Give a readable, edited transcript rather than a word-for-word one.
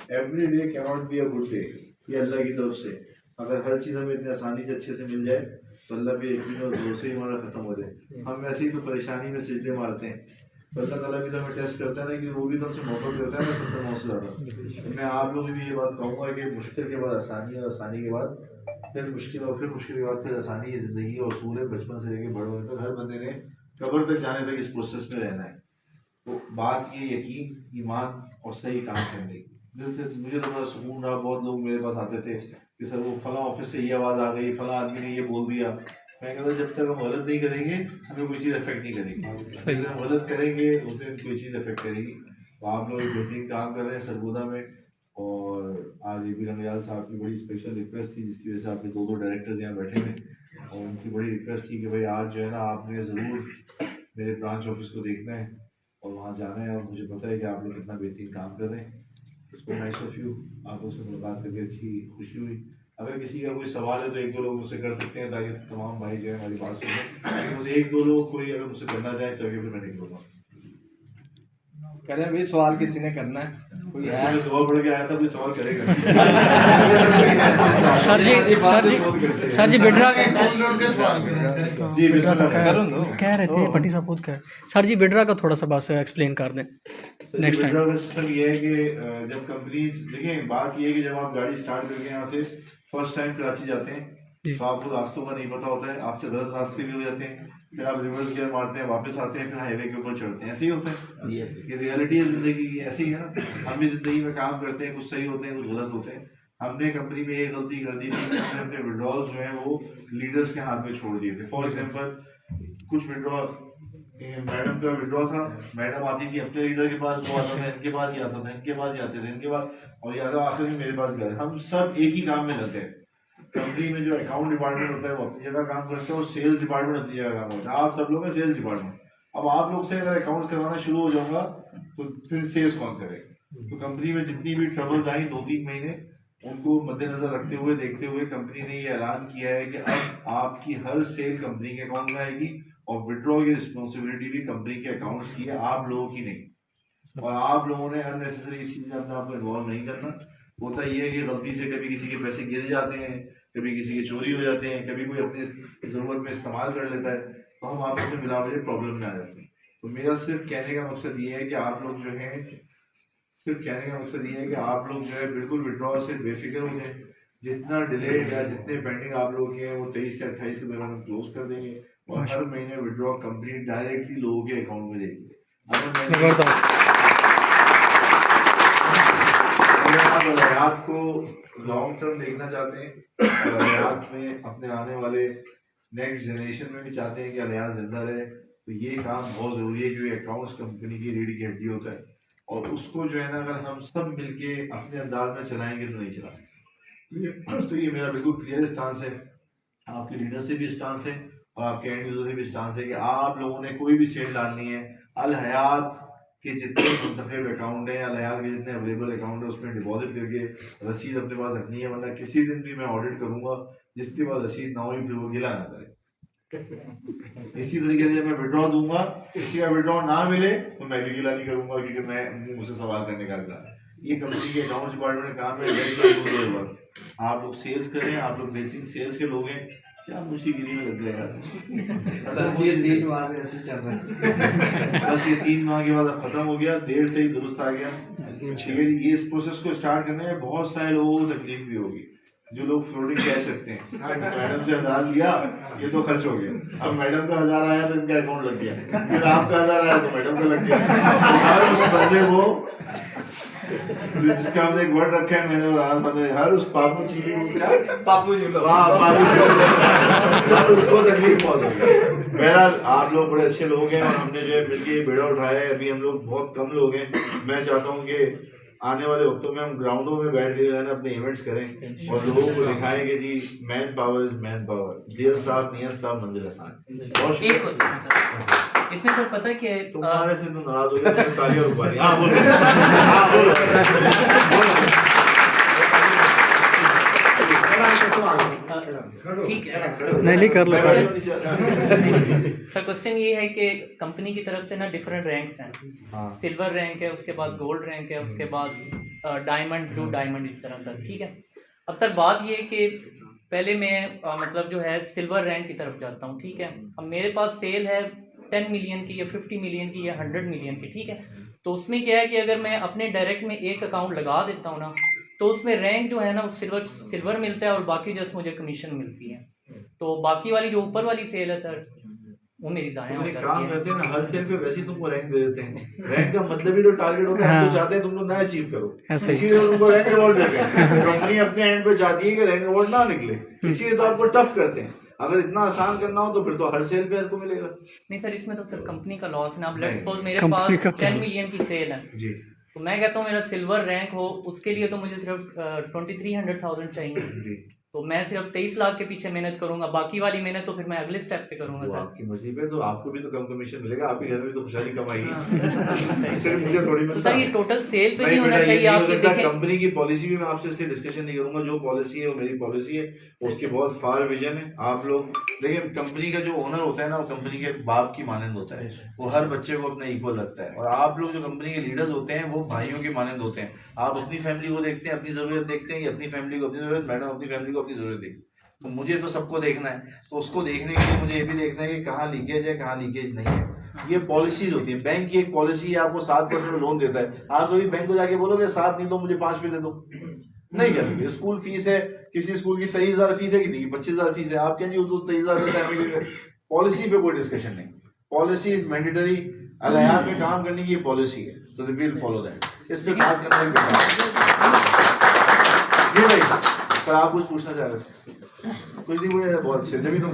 Every day can not be a good day, ये अल्लाह की तरफ से। अगर हर चीज़ हमें इतनी आसानी से अच्छे से मिल जाए तो अल्लाह भी यकीन और भरोसे ही हमारा खत्म हो जाए। हम वैसे ही तो परेशानी में सिजदे मारते हैं, तो अल्लाह ताला भी तो हमें टेस्ट करता है ना, कि वो भी तो हमसे मोहब्बत करता है ना 70 मौत से ज़्यादा। तो मैं आप लोगों भी ये बात कहूँगा कि मुश्किल के बाद आसानी, और आसानी के बाद फिर मुश्किल, और फिर मुश्किल के बाद फिर आसानी। ये ज़िंदगी का उसूल है, बचपन से लेकर बड़े होने तक हर बंदे ने कब्र तक जाने तक इस प्रोसेस में रहना है। तो बात ये यकीन, ईमान और सही काम करने की। दिल से मुझे तो बड़ा सुकून रहा। बहुत लोग मेरे पास आते थे कि सर वो फला ऑफिस से ये आवाज़ आ गई, फला आदमी ने ये बोल दिया। मैं कहता जब तक हम गलत नहीं करेंगे हमें कोई चीज़ अफेक्ट नहीं करेगी, जिस दिन हम गलत करेंगे उस दिन कोई चीज़ अफेक्ट करेगी। तो आप लोग एक बेहतरीन काम कर रहे हैं सरगोदा में, और आज ए बी रंगयाल साहब की बड़ी स्पेशल रिक्वेस्ट थी, जिसकी वजह से आपके दो डायरेक्टर्स यहाँ बैठे हैं, और उनकी बड़ी रिक्वेस्ट थी कि भाई आज जो है ना आपने ज़रूर मेरे ब्रांच ऑफिस को देखना है और वहाँ जाना है, और मुझे पता है कि आप लोग कितना बेहतरीन काम कर रहे हैं। उसको नाइस ऑफ यू, आपको से मुलाकात करके अच्छी खुशी हुई। अगर किसी का कोई सवाल है तो एक दो लोग मुझसे कर सकते हैं, ताकि तमाम भाई जो है हमारी बात सुने। मुझे एक दो लोग कोई अगर मुझसे करना चाहे तो फिर मैं निकलूंगा। करें भी सवाल किसी ने करना है, कोई है? मैं दुआ पढ़ के आया था, कोई सवाल करेगा? सर जी बिडरा जी बिस्मिल्लाह कह रहे थे पट्टी साहब खुद कह, सर जी बिडरा का थोड़ा सा बस एक्सप्लेन कर दें नेक्स्ट टाइम। का सिस्टम ये है कि जब कंपनीज, देखिए बात ये है कि जब आप गाड़ी स्टार्ट करके यहाँ से फर्स्ट टाइम कराची जाते हैं तो आपको रास्तों का नहीं पता होता है, आपसे गलत रास्ते भी हो जाते हैं, फिर आप रिवर्स गियर मारते हैं, वापस आते हैं, फिर हाईवे के ऊपर चढ़ते हैं। ऐसे ही होता है, ये रियलिटी है जिंदगी की, ऐसे ही है ना। हम भी जिंदगी में काम करते हैं, कुछ सही होते हैं कुछ गलत होते हैं। हमने कंपनी में ये गलती कर दी थी कि हमने अपने विड्रॉल्स जो है वो लीडर्स के हाथ में छोड़ दिए थे। फॉर एग्जाम्पल कुछ विड्रॉ, मैडम का विड्रॉ था, मैडम आती थी अपने लीडर के पास, वो आता था इनके पास ही आता था, इनके पास ही आते थे इनके पास, और यादव आखिर में मेरे पास गए। हम सब एक ही काम में लगे हैं। कंपनी में जो अकाउंट डिपार्टमेंट होता है वो अपनी जगह काम करते हैं, और सेल्स डिपार्टमेंट अपनी जगह काम करता है। आप सब लोग हैं सेल्स डिपार्टमेंट। अब आप लोग से अगर अकाउंट्स करवाना शुरू हो जाऊंगा तो फिर सेल्स कौन करेगा? तो कंपनी में जितनी भी ट्रबल्स आई 2-3 महीने, उनको मद्देनजर रखते हुए देखते हुए कंपनी ने ये ऐलान किया है कि अब आपकी हर सेल कंपनी के अकाउंट में आएगी, और विड्रॉ की रिस्पॉन्सिबिलिटी भी कंपनी के अकाउंट्स की है, आप लोगों की नहीं। और आप लोगों ने अननेसेसरी इस चीज में अपने आप को इन्वॉल्व नहीं करना। होता ये है कि गलती से कभी किसी के पैसे गिर जाते हैं, कभी किसी के चोरी हो जाते हैं, कभी कोई अपनी जरूरत में इस्तेमाल कर लेता है, तो हम आपस में मिला वजह प्रॉब्लम में आ जाते हैं। तो मेरा सिर्फ कहने का मकसद ये है कि आप लोग जो है, सिर्फ कहने का मकसद ये है कि आप लोग जो है बिल्कुल विड्रॉ से बेफिक्र हो जाए। जितना डिले या जितने पेंडिंग आप लोगों के हैं वो 23 से 28 के दौरान हम क्लोज कर देंगे, और हर महीने विड्रॉ कंपनी डायरेक्टली लोगों के अकाउंट में देगी। अगर आप अलयात को लॉन्ग टर्म देखना चाहते हैं, और अलयात में अपने आने वाले नेक्स्ट जनरेशन में भी चाहते हैं कि अलयात जिंदा रहे, तो ये काम बहुत जरूरी है, क्योंकि अकाउंट्स कंपनी की रीढ़ की हड्डी होता है, और उसको जो है ना अगर हम सब मिलके अपने अंदाज में चलाएंगे तो नहीं चला सकते। तो ये मेरा बिल्कुल क्लियर स्टांस है, आपके लीडर से भी स्टांस है, और आपके एंड यूजर से भी स्टांस है कि आप लोगों ने कोई भी सेल डालनी है, अल हयात के जितने मुंतखब अकाउंट है, अल हयात के जितने अवेलेबल अकाउंट है उसमें डिपॉजिट करके रसीद अपने पास रखनी है, वरना किसी दिन भी मैं ऑडिट करूंगा जिसके बाद रसीद ना हुई फिर वो गिला ना करे। इसी तरीके से मैं विड्रॉ दूंगा, किसी का विड्रॉ ना मिले तो मैं भी गिला नहीं करूंगा, क्योंकि मैं मुझसे सवाल करने का था। ये कंपनी के अकाउंट्स डिपार्टमेंट का काम है। आप लोग सेल्स करें, आप लोग बेहतरीन सेल्स के लोग हैं, क्या मुश्किल में लग गया सर जी 3 माह से ऐसे चल रहा है। बस ये 3 माह के बाद खत्म हो गया, देर से ही दुरुस्त आ गया। ठीक है, ये इस प्रोसेस को स्टार्ट करने में बहुत सारे लोगों को तकलीफ भी होगी, जो लोग फ्लोटिंग कैश रखते हैं। मैडम से 1000 लिया, ये तो खर्च हो गया, अब मैडम का 1000 आया तो इनका अकाउंट लग गया, फिर आपका 1000 आया तो मैडम का लग गया। हर उस बंदे को, जिसका हमने एक वर्ड रखा है मैंने और आनंद ने, हर उस पापू चीली को पापू जी लो, हर उसको तकलीफ पहुंच। बहरहाल आप लोग बड़े अच्छे लोग हैं, और हमने जो है मिलके बेड़ा उठाया है। अभी हम लोग बहुत कम लोग हैं, मैं चाहता हूँ कि आने वाले वक्तों में हम ग्राउंडों में बैठ के अपने इवेंट्स करें और लोगों को दिखाएं कि जी man power is man power, dear साहब नियत साहब मंजिल आसान। एक क्वेश्चन सर, इसमें सर पता है कि तुम्हारे से तो नाराज हो गया, तालियां रुकवा दी। हाँ बोलो, ठीक है, नहीं कर लो सर। सर क्वेश्चन ये है कि कंपनी की तरफ से ना डिफरेंट रैंक्स हैं, हाँ। सिल्वर रैंक है, उसके बाद गोल्ड रैंक है, उसके बाद डायमंड, ब्लू डायमंड, इस तरह सर, ठीक है। अब सर बात ये है कि पहले मैं मतलब जो है सिल्वर रैंक की तरफ जाता हूँ, ठीक है। अब मेरे पास सेल है 10 मिलियन की या 50 मिलियन की या 100 मिलियन की, ठीक है। तो उसमें क्या है कि अगर मैं अपने डायरेक्ट में एक अकाउंट लगा देता हूँ ना, तो उसमें रैंक जो है ना वो सिल्वर मिलता है और बाकी जस्ट मुझे कमीशन मिलती है। तो बाकी वाली जो ऊपर वाली सेल है सर, वो मेरी ज़ाया हो तुम एक जाती काम है। करते हैं ना, हर सेल पे वैसे ही तुमको रैंक दे देते हैं। रैंक का मतलब ही तो टारगेट होता है, हम तो चाहते हैं तुम लोग ना अचीव करो, ऐसे ही। इसीलिए तुमको रैंक रिवॉर्ड देते हैं। कंपनी अपने एंड पे चाहती है कि रैंक रिवॉर्ड ना निकले, इसीलिए तो आपको टफ करते हैं। अगर इतना आसान करना हो तो फिर तो हर सेल पे आपको मिलेगा। नहीं सर, इसमें तो सर कंपनी का लॉस है ना। अब लेट्स नहीं। सपोज मेरे कंपनी पास का 10 मिलियन की सेल है, जी तो मैं कहता हूँ मेरा सिल्वर रैंक हो, उसके लिए तो मुझे सिर्फ 2300,000 चाहिए। जी, तो मैं सिर्फ 23 लाख के पीछे मेहनत करूंगा, बाकी वाली मेहनत तो फिर मैं अगले स्टेप पे करूंगा वो सर। आपकी मर्जी पे, तो आपको भी तो कम कमीशन मिलेगा, आपके घर में भी तो खुशहाली कम आएगी। हाँ। सिर्फ मुझे थोड़ी तो मिलता सर ये है। टोटल सेल पे नहीं नहीं होना बेटा, ये चाहिए, नहीं हो आप ये सकता। देखें। कंपनी की पॉलिसी भी मैं आपसे इसलिए डिस्कशन नहीं करूंगा। जो पॉलिसी है वो मेरी पॉलिसी है, उसकी बहुत फार विजन है। आप लोग देखिए, कंपनी का जो ओनर होता है ना, वो कंपनी के बाप की मानंद होता है, वो हर बच्चे को अपना इक्वल रखता है। और आप लोग जो कंपनी के लीडर्स होते हैं वो भाइयों के मानंद होते हैं। आप अपनी फैमिली को देखते हैं, अपनी जरूरत देखते हैं, अपनी फैमिली को अपनी जरूरत, मैडम अपनी फैमिली को अपनी जरूरत देखती है। तो मुझे तो सबको देखना है, तो उसको देखने के लिए मुझे ये भी देखना है कि कहाँ लीकेज है, कहाँ लीकेज नहीं है। ये पॉलिसीज होती है। बैंक की एक पॉलिसी है, आपको 7% लोन देता है। आप कभी बैंक को जाके बोलोगे 7 नहीं तो मुझे 5 पे दे दो, नहीं करेंगे। स्कूल फीस है, किसी स्कूल की 23,000 फीस है, किसी की 25,000 फीस है, आप कहेंगे तो 23,000 पॉलिसी पे कोई डिस्कशन नहीं। पॉलिसी इज मैंडेटरी, अलयार पे काम करने की पॉलिसी है, तो दे विल फॉलो दैट। इस पे बात करना ही बेकार है। जी भाई, सर आप कुछ पूछना चाह रहे थे? कुछ नहीं, मुझे बहुत अच्छे, जब भी तुम